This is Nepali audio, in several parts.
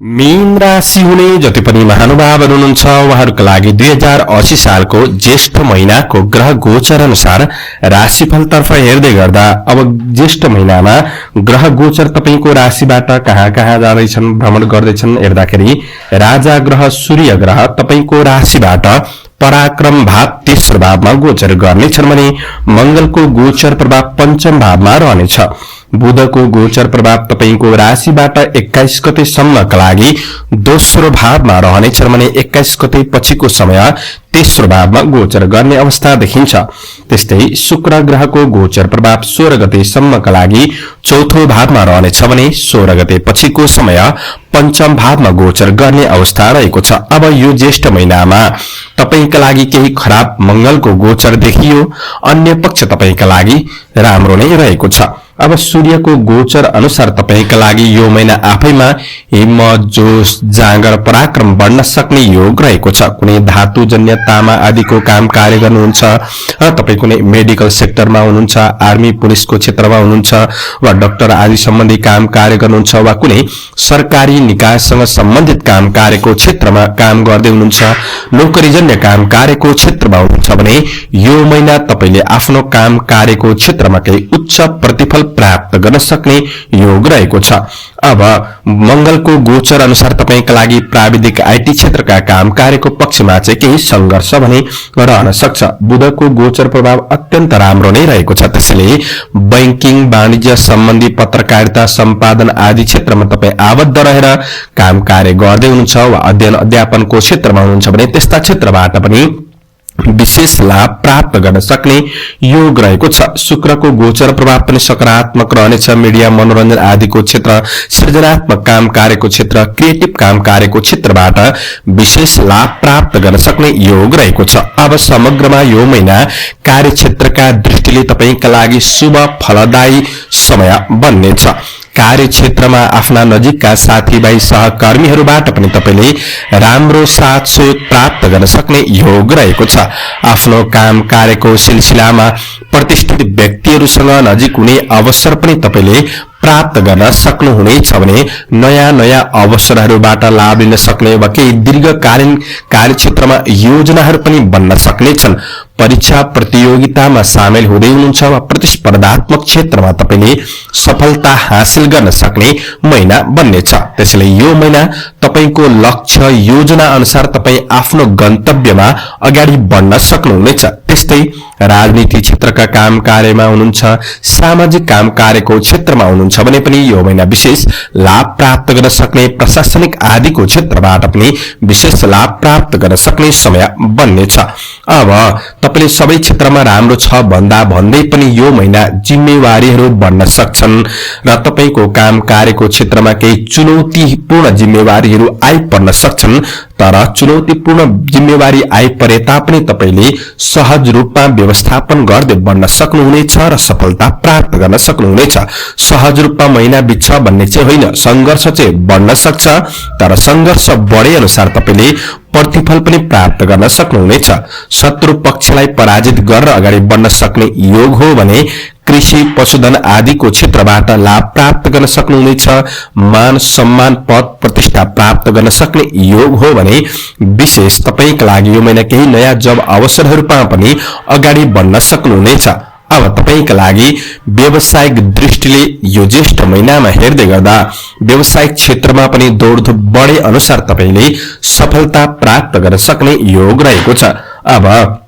मीन राशि हुने जति पनि महानुभावहरू हुनुहुन्छ उहाँहरूका लागि 2080 सालको ज्येष्ठ महिनाको ग्रह गोचर अनुसार राशिफलतर्फ हेर्दै गर्दा अब ज्येष्ठ महिनामा ग्रह गोचर तपाईको राशिबाट कहाँ कहाँ जाँदैछन् भ्रमण गर्दैछन् हेर्दाखेरि राजा ग्रह सूर्य ग्रह तपाईको राशिबाट पराक्रम भाव तेस्रो भावमा गोचर गर्नेछन् भने मंगलको गोचर प्रभाव पंचम भावमा रहनेछ। बुधको गोचर प्रभाव तपाईको राशिबाट 21 गतेसम्मका लागि दोस्रो भावमा रहनेछन् भने 21 गते पछिको समय तेस्रो भावमा गोचर गर्ने अवस्था देखिन्छ। त्यस्तै शुक्र ग्रहको गोचर प्रभाव 16 गतेसम्मका लागि चौथो भावमा रहनेछ भने 16 गते पछिको समय पंचम भावमा गोचर गर्ने अवस्था रहेको छ। अब यो ज्येष्ठ महिनामा तपाईका लागि केही खराब मंगलको गोचर देखियो, अन्य पक्ष तपाईका लागि राम्रो नै रहेको छ। अब सूर्यको गोचर अनुसार तपाईका लागि यो महिना आफैमा हिम्मत जोश जाँगर पराक्रम बढ्न सक्ने योग रहेको छ। कुनै धातुजन्य तामा आदिको काम कार्य गर्नुहुन्छ, तपाई कुनै मेडिकल सेक्टरमा हुनुहुन्छ, आर्मी पुलिसको क्षेत्रमा हुनुहुन्छ वा डाक्टर आदि सम्बन्धी काम कार्य गर्नुहुन्छ वा कुनै सरकारी निकायसँग सम्बन्धित काम कार्यको क्षेत्रमा काम गर्दै हुनुहुन्छ, नोकरीजन्य काम कार्यको क्षेत्रमा हुनुहुन्छ भने यो महिना तपाईले आफ्नो काम कार्यको क्षेत्रमा केही उच्च प्रतिफल प्राप्त गर्न सक्ने योग रहेको छ। अब मंगलको गोचर अनुसार तपाईका लागि प्राविधिक आईटी क्षेत्रका काम कार्यको पक्षमा चाहिँ केही संघर्ष भने रहन सक्छ। बुधको गोचर प्रभाव अत्यन्त राम्रो नै रहेको छ, त्यसैले बैंकिङ वाणिज्य सम्बन्धी पत्रकारिता सम्पादन आदि क्षेत्रमा तपाई आबद्ध रहेर काम कार्य गर्दै हुनुहुन्छ वा अध्ययन अध्यापनको क्षेत्रमा हुनुहुन्छ भने त्यस्ता क्षेत्रबाट पनि विशेष लाभ प्राप्त गर्न सक्ने योग रहेको छ। शुक्रको गोचर प्रभाव पनि सकारात्मक रहनेछ। मीडिया मनोरञ्जन आदिको क्षेत्र, सृजनात्मक काम कार्यको क्षेत्र, क्रिएटिभ काम कार्यको क्षेत्रबाट विशेष लाभ प्राप्त गर्न सक्ने योग रहेको छ। अब समग्रमा यो महिना कार्यक्षेत्रका दृष्टिले तपाईका लागि शुभ फलदायी समय बन्नेछ। कार्यक्षेत्रमा आफ्ना नजिकका साथीभाइ सहकर्मीहरूबाट पनि तपाईले राम्रो साथ सहयोग प्राप्त गर्न सक्ने योग रहेको छ। आफ्नो काम कार्यको सिलसिलामा प्रतिष्ठित व्यक्तिहरूसँग नजिक हुने अवसर पनि तपाईले प्राप्त गर्न सक्नुहुनेछ भने नयाँ नयाँ अवसरहरूबाट लाभ लिन सक्ने वा केही दीर्घकालीन कार्यक्षेत्रमा योजनाहरू पनि बन्न सक्नेछन्। परीक्षा प्रतियोगितामा सामेल हुँदै हुनुहुन्छ वा प्रतिस्पर्धात्मक क्षेत्रमा तपाईले सफलता हासिल गर्न सक्ने महिना बन्नेछ। त्यसैले यो महिना तपाईको लक्ष्य योजना अनुसार तपाई आफ्नो गन्तव्यमा अगाडि बढ्न सक्नुहुनेछ। त्यस्तै राजनीति क्षेत्रका काम कार्यमा हुनुहुन्छ, सामाजिक काम कार्यको क्षेत्रमा हुनुहुन्छ भने पनि यो महिना विशेष लाभ प्राप्त गर्न सक्ने, प्रशासनिक आदिको क्षेत्रबाट पनि विशेष लाभ प्राप्त गर्न सक्ने समय बन्नेछ। अब तपाईले सबै क्षेत्रमा राम्रो छ भन्दा भन्दै पनि यो महिना जिम्मेवारीहरू बढ्न सक्छन् र तपाईको काम कार्यको क्षेत्रमा केही चुनौतीपूर्ण जिम्मेवारीहरू आइपर्न सक्छन्। तर चुनौतीपूर्ण जिम्मेवारी आइपरे तापनि तपाईले सहज रूपमा व्यवस्थापन गर्दै बढ्न सक्नुहुनेछ र सफलता प्राप्त गर्न सक्नुहुनेछ। सहज रूपमा महिना बित्छ भन्ने चाहिँ होइन, संघर्ष चाहिँ बढ्न सक्छ, तर संघर्ष बढे अनुसार तपाईले प्रतिफल पनि प्राप्त गर्न सक्नुहुनेछ। शत्रु पक्षलाई पराजित गरेर अगाडि बढ्न सक्ने योग हो भने कृषि पशुधन आदिको क्षेत्रबाट लाभ प्राप्त गर्न सक्नुहुनेछ। मान सम्मान पद प्रतिष्ठा प्राप्त गर्न सक्ने योग हो भने विशेष तपाईका लागि यो महिना केही नयाँ जब अवसरहरूमा पनि अगाडि बढ्न सक्नुहुनेछ। अब तपाईका लागि व्यावसायिक दृष्टिले यो ज्येष्ठ महिनामा हेर्दै गर्दा व्यावसायिक क्षेत्रमा पनि दौडधुप बढे अनुसार तपाईले सफलता प्राप्त गर्न सक्ने योग रहेको छ। अब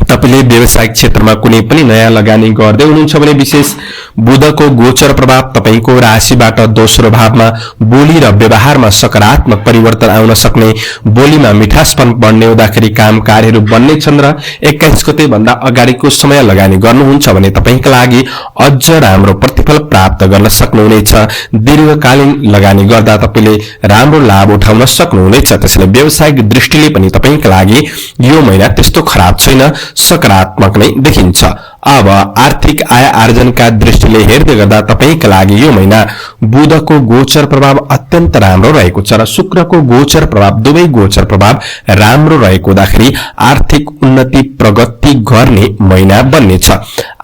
तपाईले व्यावसायिक क्षेत्रमा कुनै पनि नयाँ लगानी गर्दै हुनुहुन्छ भने विशेष बुधको गोचर प्रभाव तपाईको राशिबाट दोस्रो भावमा बोली र व्यवहारमा सकारात्मक परिवर्तन आउन सक्ने, बोलीमा मिठासपन बढ्ने हुँदाखेरि काम कार्यहरू बन्ने छन् र 21 गते भन्दा अगाडिको समय लगानी गर्नुहुन्छ भने तपाईका लागि अझ राम्रो प्रतिफल प्राप्त गर्न सक्नुहुनेछ। दीर्घकालीन लगानी गर्दा तपाईले राम्रो लाभ उठाउन सक्नुहुनेछ। त्यसैले व्यावसायिक दृष्टिले पनि तपाईका लागि यो महिना त्यस्तो खराब छैन, सकारात्मक नै देखिन्छ। अब आर्थिक आय आर्जनका दृष्टिले हेर्दै गर्दा तपाईका लागि यो महिना बुधको गोचर प्रभाव अत्यन्त राम्रो रहेको छ र शुक्रको गोचर प्रभाव, दुवै गोचर प्रभाव राम्रो रहेको हुँदाखेरि आर्थिक उन्नति प्रगति गर्ने महिना बन्नेछ।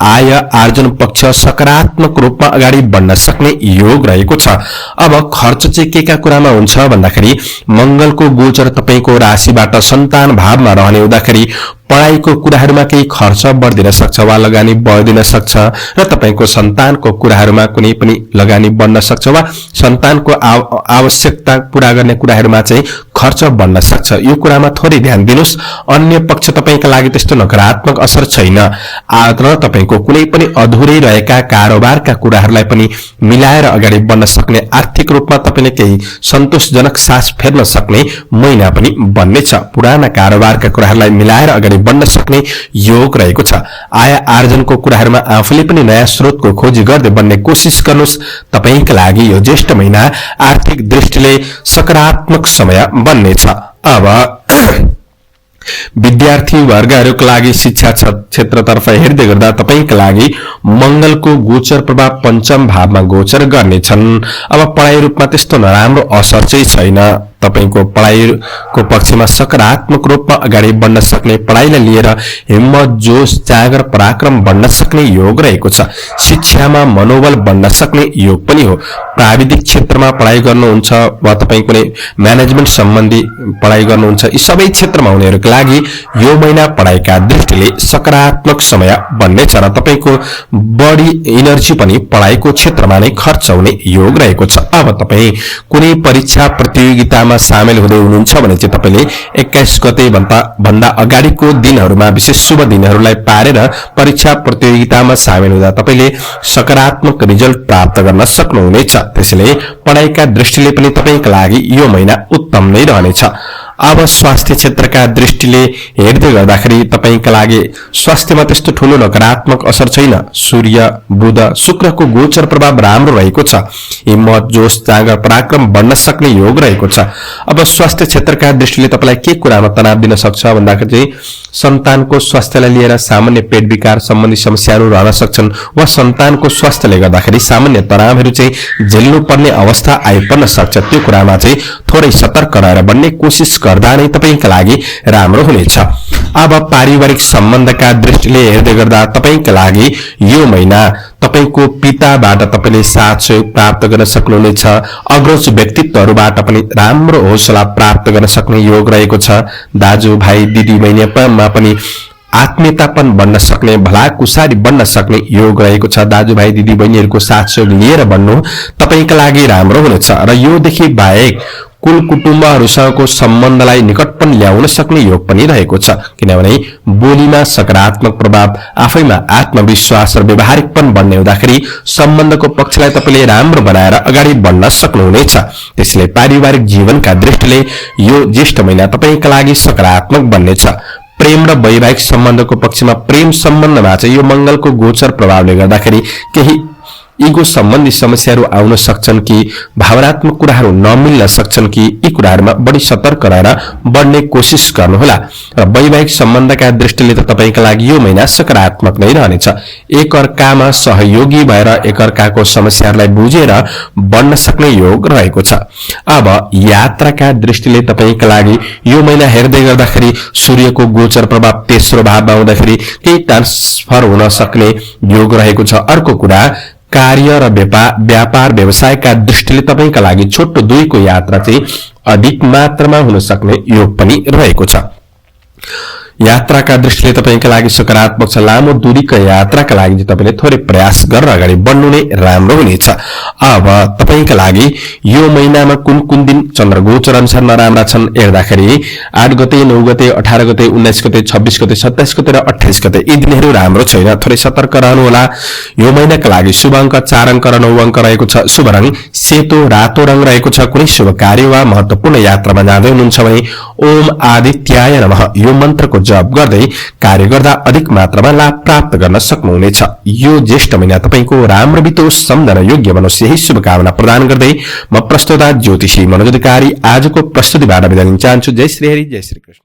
आय आर्जन पक्ष सकारात्मक रूपमा अगाडि बढ्न सक्ने योग रहेको छ। अब खर्च चाहिँ के कुरामा हुन्छ भन्दाखेरि मंगलको गोचर तपाईको राशिबाट सन्तान भावमा रहने हुँदाखेरि पढाइको कुराहरूमा केही खर्च बढ्दिन सक्छ वा लगानी बढ्दिन सक्छ र तपाईको सन्तानको कुराहरूमा कुनै पनि लगानी बढ्न सक्छ वा सन्तानको आवश्यकता पूरा गर्ने कुराहरूमा चाहिँ खर्च बढ्न सक्छ। यो कुरामा थोरै ध्यान दिनुस्। अन्य पक्ष तपाईका लागि त्यस्तो नकारात्मक असर छैन र तपाईको कुनै पनि अधुरै रहेका कारोबारका कुराहरूलाई पनि मिलाएर अगाडि बढ्न सक्ने, आर्थिक रूपमा तपाईले केही सन्तोषजनक सास फेर्न सक्ने महिना पनि बन्नेछ। पुराना कारोबारका कुराहरूलाई मिलाएर अगाडि बढ्न सक्ने योग रहेको छ। आय आर्जनको कुराहरूमा आफूले पनि नयाँ स्रोतको खोजी गर्दै बन्ने कोसिस गर्नुस्। तपाईका लागि यो ज्येष्ठ महिना आर्थिक दृष्टिले सकारात्मक समय बन्नेछ। अब विद्यार्थी वर्गहरूका लागि शिक्षा क्षेत्रतर्फ हेर्दै गर्दा तपाईका लागि मंगलको गोचर प्रभाव पंचम भावमा गोचर गर्नेछन्। अब पढाइ रूपमा त्यस्तो नराम्रो असर चाहिँ छैन। तपाईको पढाइको पक्षमा सकारात्मक रूपमा अगाडि बढ्न सक्ने, पढाइलाई लिएर हिम्मत जोश जागर पराक्रम बढ्न सक्ने योग रहेको छ। शिक्षामा मनोबल बढ्न सक्ने योग पनि हो। प्राविधिक क्षेत्रमा पढाइ गर्नुहुन्छ वा तपाई कुनै म्यानेजमेन्ट सम्बन्धी पढाइ गर्नुहुन्छ, यी सबै क्षेत्रमा हुनेहरूका लागि यो महिना पढाइका दृष्टिले सकारात्मक समय बन्नेछ र तपाईको बढी एनर्जी पनि पढाइको क्षेत्रमा नै खर्च हुने योग रहेको छ। अब तपाई कुनै परीक्षा प्रतियोगितामा सामेल हुँदै हुनुहुन्छ भने चाहिँ तपाईले 21 गते भन्दा अगाडिको दिनहरूमा विशेष शुभ दिनहरूलाई पारेर परीक्षा प्रतियोगितामा सामेल हुँदा तपाईले सकारात्मक रिजल्ट प्राप्त गर्न सक्नुहुनेछ। त्यसैले पढाइका दृष्टिले पनि तपाईका लागि यो महिना उत्तम नै रहनेछ। अब स्वास्थ्य क्षेत्रका दृष्टिले हेर्दै गर्दाखेरि तपाईका लागि स्वास्थ्यमा त्यस्तो ठूलो नकारात्मक असर छैन। सूर्य बुध शुक्रको गोचर प्रभाव राम्रो रहेको छ। हिम्मत जोश जागर पराक्रम बढ्न सक्ने योग रहेको छ। अब स्वास्थ्य क्षेत्रका दृष्टिले तपाईलाई के कुरामा तनाव दिन सक्छ भन्दाखेरि चाहिँ सन्तानको स्वास्थ्यलाई लिएर सामान्य पेट विकार सम्बन्धी समस्याहरू रहन सक्छन् वा सन्तानको स्वास्थ्यले गर्दाखेरि सामान्य तनावहरू चाहिँ झेल्नु पर्ने अवस्था आइपर्न सक्छ। त्यो कुरामा चाहिँ थोरै सतर्क रहेर बन्ने कोसिस गर्दा नै तपाईका लागि राम्रो हुनेछ। अब पारिवारिक सम्बन्धका दृष्टिले हेर्दै गर्दा तपाईका लागि यो महिना तपाईको पिताबाट तपाईले साथ सहयोग प्राप्त गर्न सक्नुहुनेछ। अग्रज व्यक्तित्वहरूबाट पनि राम्रो हौसला प्राप्त गर्न सक्ने योग रहेको छ। दाजु भाइ दिदी बहिनीमा पनि आत्मीयतापन बन्न सक्ने, भलाकुसारी बन्न सक्ने योग रहेको छ। दाजुभाइ दिदी बहिनीहरूको साथ सहयोग लिएर बन्नु तपाईका लागि राम्रो हुनेछ र योदेखि बाहेक कुल कुटुम्बहरूसँगको सम्बन्धलाई निकटपन ल्याउन सक्ने योग पनि रहेको छ। किनभने बोलीमा सकारात्मक प्रभाव, आफैमा आत्मविश्वास र व्यवहारिकपन बन्ने हुँदाखेरि सम्बन्धको पक्षलाई तपाईले राम्रो बनाएर अगाडि बढ्न सक्नुहुनेछ। त्यसैले पारिवारिक जीवनका दृष्टिले यो ज्येष्ठ महिना तपाईका लागि सकारात्मक बन्नेछ। प्रेम र वैवाहिक सम्बन्धको पक्षमा प्रेम सम्बन्धमा चाहिँ यो मंगलको गोचर प्रभावले गर्दाखेरि केही ईगो सम्बन्धी समस्याहरू आउन सक्छन् कि भावनात्मक कुराहरू नमिल्न सक्छन् कि यी कुराहरूमा बढी सतर्क रहेर बढ्ने कोसिस गर्नुहोला। र वैवाहिक सम्बन्धका दृष्टिले त तपाईका लागि यो महिना सकारात्मक नै रहनेछ। एकअर्कामा सहयोगी भएर एकअर्काको समस्याहरूलाई बुझेर बढ्न सक्ने योग रहेको छ। अब यात्राका दृष्टिले तपाईका लागि यो महिना हेर्दै गर्दाखेरि सूर्यको गोचर प्रभाव तेस्रो भावमा हुँदाखेरि केही ट्रान्सफर हुन सक्ने योग रहेको छ। अर्को कुरा कार्य र व्यापार व्यवसायका दृष्टिले तपाईका लागि छोटो दूरीको यात्रा चाहिँ अधिक मात्रामा हुन सक्ने योग पनि रहेको छ। यात्राका दृष्टिले तपाईका लागि सकारात्मक छ। लामो दूरीका यात्राका लागि तपाईले थोरै प्रयास गरेर अगाडि बढ्नु नै राम्रो हुनेछ। अब तपाईका लागि यो महिनामा कुन कुन दिन चन्द्र गोचर अनुसार नराम्रा छन् हेर्दाखेरि 8 गते 9 गते 18 गते 19 गते 26 गते 27 गते र 28 गते यी दिनहरू राम्रो छैन। थोरै सतर्क रहनु होला। यो महिनाका लागि शुभ अङ्क 4 अङ्क र 9 अङ्क रहेको छ। शुभ रङ सेतो रातो रङ रहेको छ। कुनै शुभ कार्य वा महत्त्वपूर्ण यात्रामा जाँदै हुनुहुन्छ भने ओम आदित्याय नमः यो मन्त्रको जप गर्दै कार्य गर्दा अधिक मात्रामा लाभ प्राप्त गर्न सक्नुहुनेछ। यो ज्येष्ठ महिना तपाईको राम्रो बितोस्, सम्झन योग्य बनोस्, यही शुभकामना प्रदान गर्दै म प्रस्तोता ज्योतिषी मनोज अधिकारी आजको प्रस्तुतिबाट बिदा लिन चाहन्छु। जय श्री हरि, जय श्री कृष्ण।